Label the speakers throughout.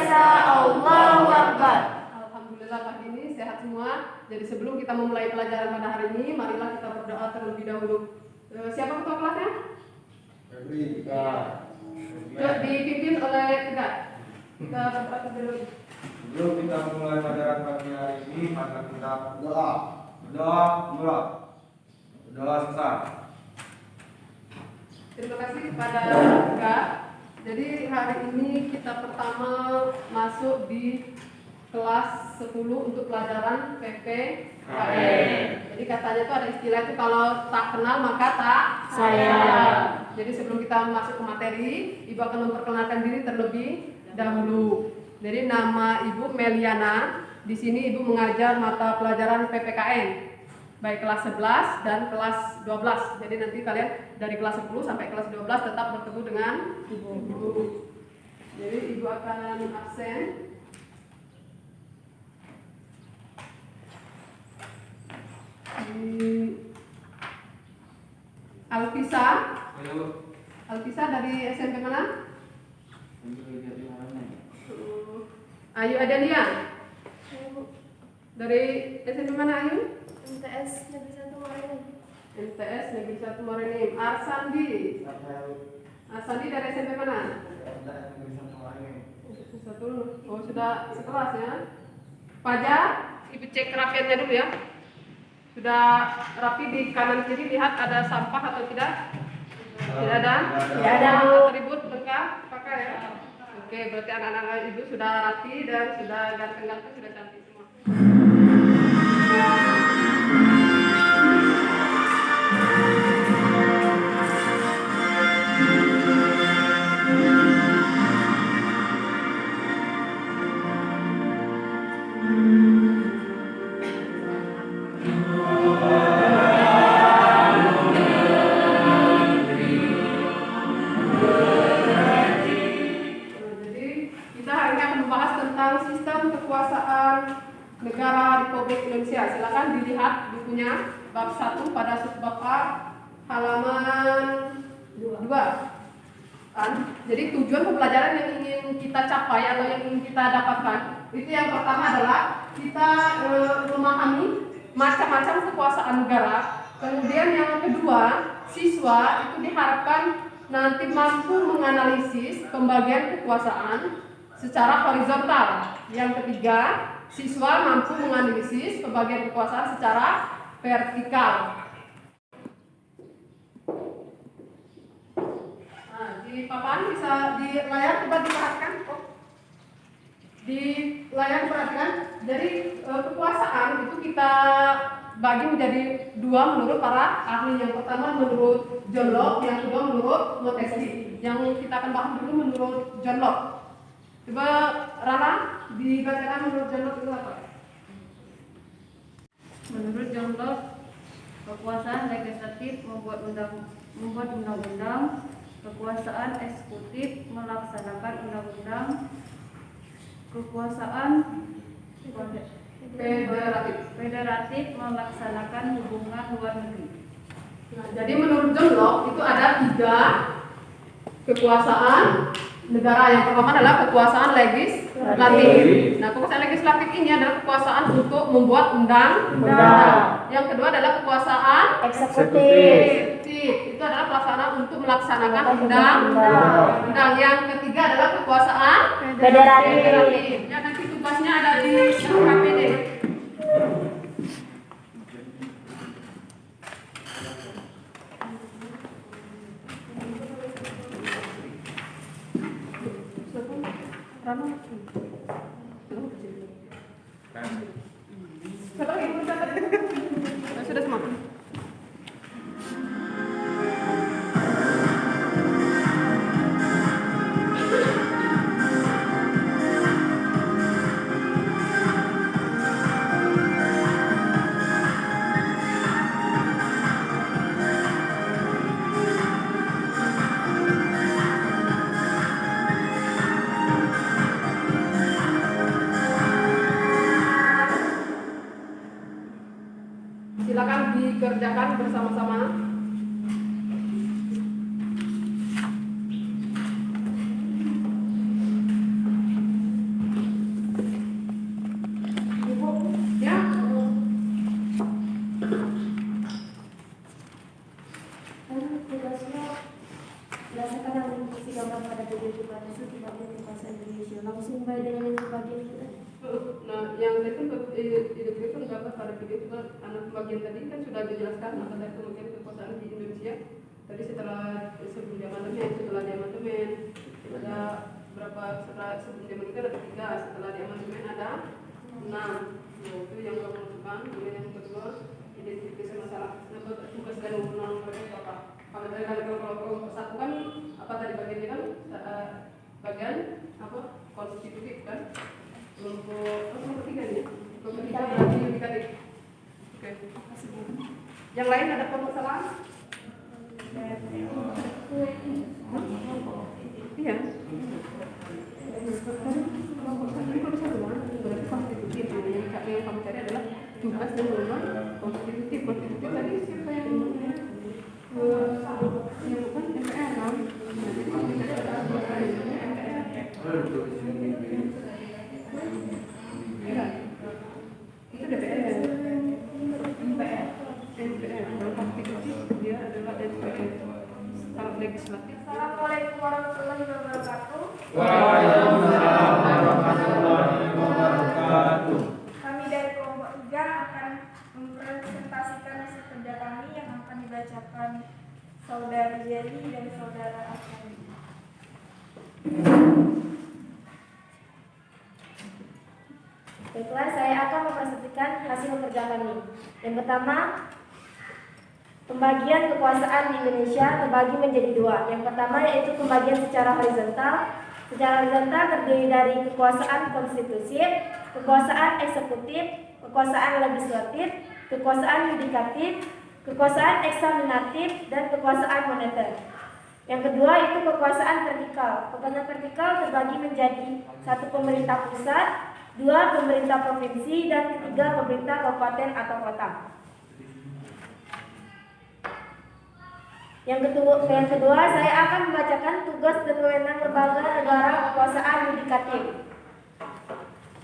Speaker 1: biasa. Allahu Akbar.
Speaker 2: Alhamdulillah pagi ini sehat semua. Jadi sebelum kita memulai pelajaran pada hari ini, marilah kita berdoa terlebih dahulu. Siapa ketua kelasnya? Dipimpin oleh tiga. Kita berdoa terlebih dahulu.
Speaker 3: Sebelum kita mulai pelajaran pagi hari ini, mari kita berdoa selesai.
Speaker 2: Terima kasih kepada tiga. Jadi hari ini kita pertama masuk di kelas 10 untuk pelajaran PPKN. Jadi katanya itu ada istilah itu kalau tak kenal maka tak sayang. Jadi sebelum kita masuk ke materi, Ibu akan memperkenalkan diri terlebih dahulu. Jadi nama Ibu Meliana. Di sini Ibu mengajar mata pelajaran PPKN. Baik kelas 11 dan kelas 12. Jadi nanti kalian dari kelas 10 sampai kelas 12 tetap bertemu dengan Ibu. Jadi Ibu akan absen. Alvisa dari SMP mana? Ayu Adania. Dari SMP mana Ayu?
Speaker 1: MTS Negeri 1 Morenin.
Speaker 2: MTS Negeri 1 Morenin. Arsandi. Arsandi dari SMP mana? Oh sudah sekelas ya. Fajar, Ibu cek kerapiannya dulu ya. Sudah rapi di kanan kiri, lihat ada sampah atau tidak? Tidak ada?
Speaker 1: Tidak ada.
Speaker 2: Atribut lengkap pakai ya. Oke, berarti anak-anak Ibu sudah rapi dan sudah ganteng-ganteng, sudah cantik semua. Negara Republik Indonesia. Silakan dilihat bukunya bab 1 pada subbab A halaman 2. Jadi tujuan pembelajaran yang ingin kita capai atau yang ingin kita dapatkan itu yang pertama adalah kita memahami macam-macam kekuasaan negara. Kemudian yang kedua, siswa itu diharapkan nanti mampu menganalisis pembagian kekuasaan secara horizontal. Yang ketiga, siswa mampu menganalisis pembagian kekuasaan secara vertikal. Nah, di papan bisa di layar coba diperhatikan. Di layar perhatikan. Jadi kekuasaan itu kita bagi menjadi dua menurut para ahli. Yang pertama menurut John Locke, yang kedua menurut Montesquieu. Yang kita akan bahas dulu menurut John Locke. Coba Rana dibacakan menurut John Locke itu apa?
Speaker 4: Menurut John Locke, kekuasaan legislatif membuat undang-undang, kekuasaan eksekutif melaksanakan undang-undang, kekuasaan federatif melaksanakan hubungan luar negeri.
Speaker 2: Nah, jadi menurut John Locke itu ada 3 kekuasaan negara. Yang pertama adalah kekuasaan legislatif. Nah, kekuasaan legislatif ini adalah kekuasaan untuk membuat undang-undang. Yang kedua adalah kekuasaan
Speaker 1: Eksekutif.
Speaker 2: Itu adalah pelaksanaan untuk melaksanakan undang-undang. Yang ketiga adalah kekuasaan
Speaker 1: Federatif.
Speaker 2: Ya, nanti tugasnya ada di KPD. Sudah semua. Silakan dikerjakan bersama-sama.
Speaker 1: langsung baik dengan yang bagian kita.
Speaker 2: Nah, yang tadi itu berapa pada video itu anak bagian tadi kan sudah dijelaskan apa tadi kemungkinan kekuasaan di Indonesia. Tadi sebelum di amandemen, setelah di amandemen ada berapa, setelah sebelum di amandemen ada 3, setelah di amandemen ada 6. Nah, itu yang kamu masukkan. Kemudian yang kedua, identifikasi masalah tugas dan wewenang mereka apa. Kalau tadi kalau satu kan apa tadi bagiannya kan bagian apa konstitutif kan. Kelompok 3 nih. Kelompok 3 berarti yudikatif. Oke. Yang lain ada permasalahan? Iya. Konstitutif yang kamu cari adalah tugas dan wewenang konstitutif. Konstitutif tadi siapa yang bukan MPR kan? Itu DPR. MPR. Kalau konstitutif dia adalah DPR. Kalau legislatif.
Speaker 1: Assalamualaikum warahmatullahi wabarakatuh.
Speaker 3: Waalaikumsalam warahmatullahi wabarakatuh.
Speaker 1: Kami dari kelompok 3 akan mempresentasikan hasil kerja kami yang akan dibacakan Saudara Jerry dan Saudara Asani. Baiklah, saya akan mempresentasikan hasil kerja kami. Yang pertama, pembagian kekuasaan di Indonesia terbagi menjadi 2. Yang pertama yaitu pembagian secara horizontal. Secara horizontal terdiri dari kekuasaan konstitusi, kekuasaan eksekutif, kekuasaan legislatif, kekuasaan yudikatif, kekuasaan eksaminatif, dan kekuasaan moneter. Yang kedua itu kekuasaan vertikal. Kekuasaan vertikal terbagi menjadi 1 pemerintah pusat, 2 pemerintah provinsi, dan 3 pemerintah kabupaten atau kota. Yang kedua, saya akan membacakan tugas dan wewenang lembaga negara kekuasaan yudikatif.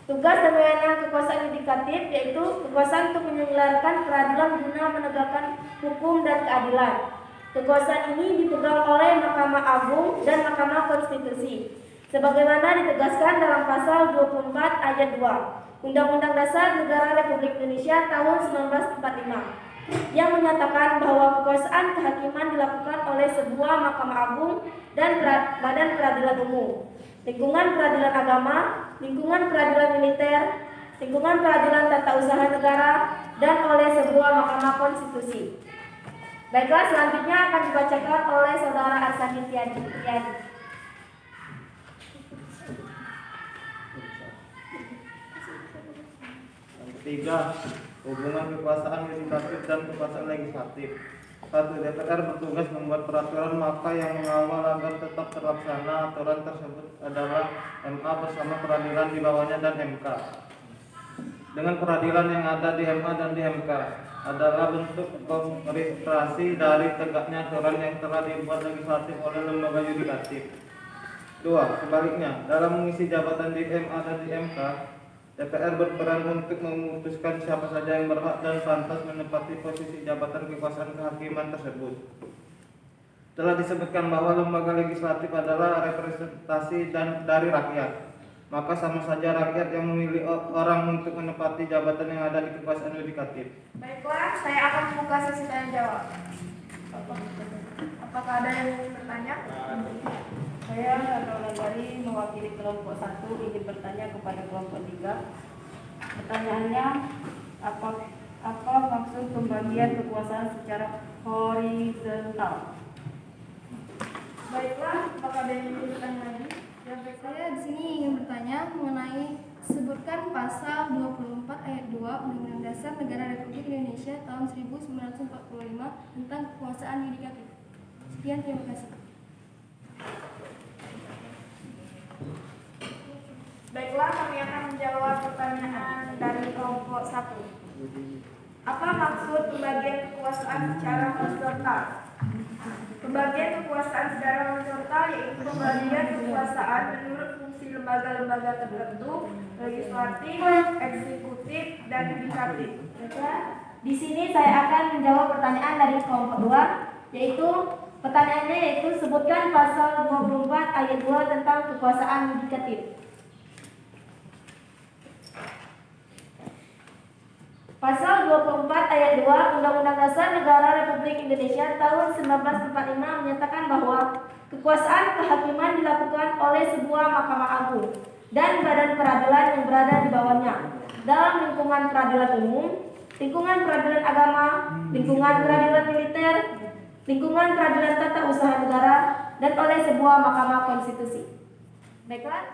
Speaker 1: Tugas dan wewenang kekuasaan yudikatif yaitu kekuasaan untuk menyelenggarakan peradilan guna menegakkan hukum dan keadilan. Kekuasaan ini dipegang oleh Mahkamah Agung dan Mahkamah Konstitusi, sebagaimana ditegaskan dalam pasal 24 ayat 2 Undang-Undang Dasar Negara Republik Indonesia tahun 1945. Yang menyatakan bahwa kekuasaan kehakiman dilakukan oleh sebuah Mahkamah Agung dan Badan Peradilan Umum, lingkungan peradilan agama, lingkungan peradilan militer, lingkungan peradilan tata usaha negara, dan oleh sebuah Mahkamah Konstitusi. Baiklah, selanjutnya akan dibacakan oleh Saudara Arsani Tiadi.
Speaker 3: Ketiga, hubungan kekuasaan yudikatif dan kekuasaan legislatif. 1. DPR bertugas membuat peraturan, maka yang mengawal agar tetap terlaksana aturan tersebut adalah MA bersama peradilan di bawahnya dan MK. Dengan peradilan yang ada di MA dan di MK adalah bentuk konkretisasi dari tegaknya aturan yang telah dibuat legislatif oleh lembaga yudikatif. 2. Sebaliknya, dalam mengisi jabatan di MA dan di MK, DPR berperan untuk memutuskan siapa saja yang berhak dan pantas menempati posisi jabatan kekuasaan kehakiman tersebut. Telah disebutkan bahwa lembaga legislatif adalah representasi dari rakyat, maka sama saja rakyat yang memilih orang untuk menempati jabatan yang ada di kekuasaan yudikatif.
Speaker 1: Baiklah, saya akan membuka sesi tanya jawab. Apakah ada yang ingin bertanya?
Speaker 4: Saya Rana Wulandari mewakili kelompok 1 ingin bertanya kepada kelompok 3. Pertanyaannya, apa maksud pembagian kekuasaan secara horizontal?
Speaker 1: Baiklah, apakah ada yang ingin bertanya lagi?
Speaker 5: Ya, saya di sini ingin bertanya mengenai sebutkan pasal 24 ayat 2 Undang-Undang Dasar Negara Republik Indonesia tahun 1945 tentang kekuasaan yudikatif. Sekian, terima kasih.
Speaker 1: Baiklah, kami akan menjawab pertanyaan dari kelompok 1. Apa maksud pembagian kekuasaan secara horizontal? Pembagian kekuasaan secara horizontal yaitu pembagian kekuasaan menurut fungsi lembaga-lembaga tertentu, legislatif, eksekutif, dan yudikatif.
Speaker 6: Di sini saya akan menjawab pertanyaan dari kelompok 2, yaitu pertanyaannya yaitu sebutkan pasal 24 ayat 2 tentang kekuasaan yudikatif.
Speaker 1: ayat 2 Undang-Undang Dasar Negara Republik Indonesia tahun 1945 menyatakan bahwa kekuasaan kehakiman dilakukan oleh sebuah Mahkamah Agung dan badan peradilan yang berada di bawahnya dalam lingkungan peradilan umum, lingkungan peradilan agama, lingkungan peradilan militer, lingkungan peradilan tata usaha negara, dan oleh sebuah Mahkamah Konstitusi. Baiklah,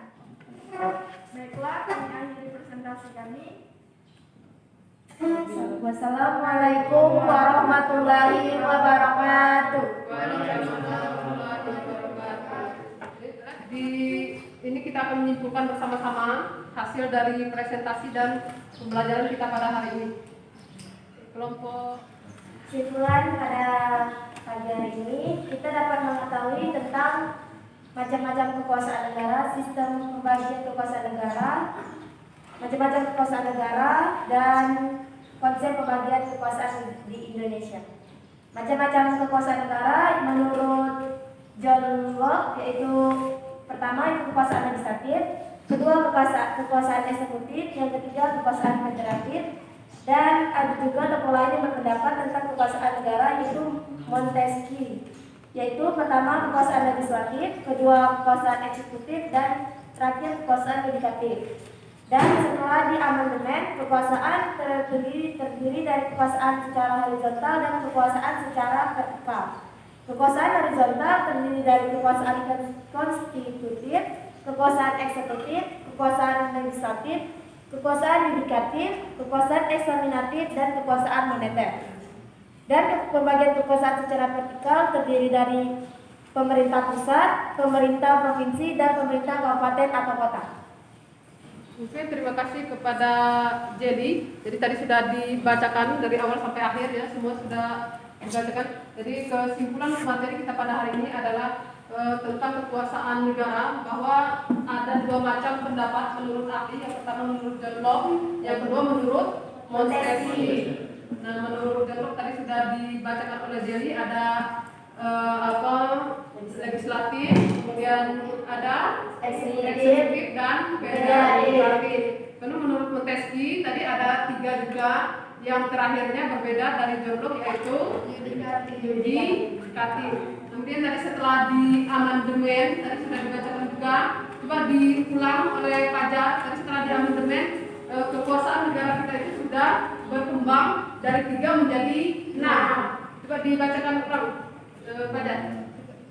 Speaker 1: kami akhiri presentasi kami. Wassalamualaikum warahmatullahi wabarakatuh.
Speaker 2: Di ini kita akan menyimpulkan bersama-sama hasil dari presentasi dan pembelajaran kita pada hari ini. Kelompok
Speaker 1: Kesimpulan pada pagi hari ini kita dapat mengetahui tentang macam-macam kekuasaan negara, sistem pembagian kekuasaan negara, macam-macam kekuasaan negara, dan konsep pembagian kekuasaan di Indonesia. Macam-macam kekuasaan negara menurut John Locke yaitu pertama itu kekuasaan legislatif, kedua kekuasaan eksekutif, yang ketiga kekuasaan federatif, dan ada juga tokoh lain yang berpendapat tentang kekuasaan negara yaitu Montesquieu, yaitu pertama kekuasaan legislatif, kedua kekuasaan eksekutif, dan terakhir kekuasaan yudikatif. Dan setelah di amandemen, kekuasaan terdiri dari kekuasaan secara horizontal dan kekuasaan secara vertikal. Kekuasaan horizontal terdiri dari kekuasaan konstitutif, kekuasaan eksekutif, kekuasaan legislatif, kekuasaan yudikatif, kekuasaan eksaminatif, dan kekuasaan moneter. Dan pembagian kekuasaan secara vertikal terdiri dari pemerintah pusat, pemerintah provinsi, dan pemerintah kabupaten atau kota.
Speaker 2: Oke, terima kasih kepada Jadi. Jadi tadi sudah dibacakan dari awal sampai akhir ya, semua sudah dibacakan. Jadi kesimpulan materi kita pada hari ini adalah tentang kekuasaan negara, bahwa ada dua macam pendapat menurut ahli. Yang pertama menurut John Locke, yang kedua menurut Montesquieu. Nah, menurut John Locke tadi sudah dibacakan oleh Jelly, ada legislatif, kemudian ada eksekutif dan federatif. Lalu menurut Montesquieu tadi ada tiga juga, yang terakhirnya berbeda dari John Locke yaitu yudikatif. Kemudian tadi setelah di amandemen tadi sudah dibacakan juga, coba diulang oleh Fajar. Tadi setelah di amandemen kekuasaan negara kita itu sudah berkembang dari 3 menjadi 6. Coba dibacakan ulang Fajar.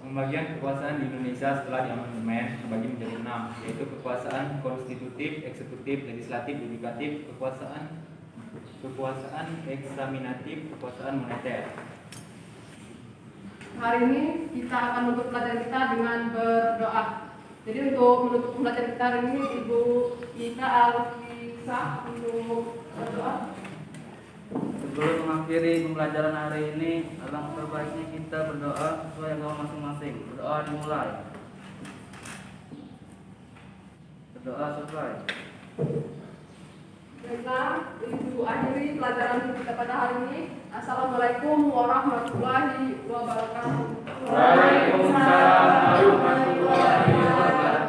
Speaker 7: Pembagian kekuasaan di Indonesia setelah di amandemen terbagi menjadi 6, yaitu kekuasaan konstitutif, eksekutif, legislatif, yudikatif, kekuasaan eksaminatif, kekuasaan moneter. Hari ini kita akan menutup pelajaran kita dengan berdoa. Jadi untuk menutup pelajaran kita hari ini, Ibu Ika Alkisah untuk berdoa.
Speaker 8: Sebelum mengakhiri pembelajaran hari ini, alangkah terbaiknya kita berdoa sesuai agama masing-masing. Berdoa dimulai. Berdoa selesai.
Speaker 2: Baiklah, Ibu akhiri pelajaran kita pada hari ini. Assalamualaikum warahmatullahi wabarakatuh.
Speaker 7: Waalaikumsalam warahmatullahi wabarakatuh.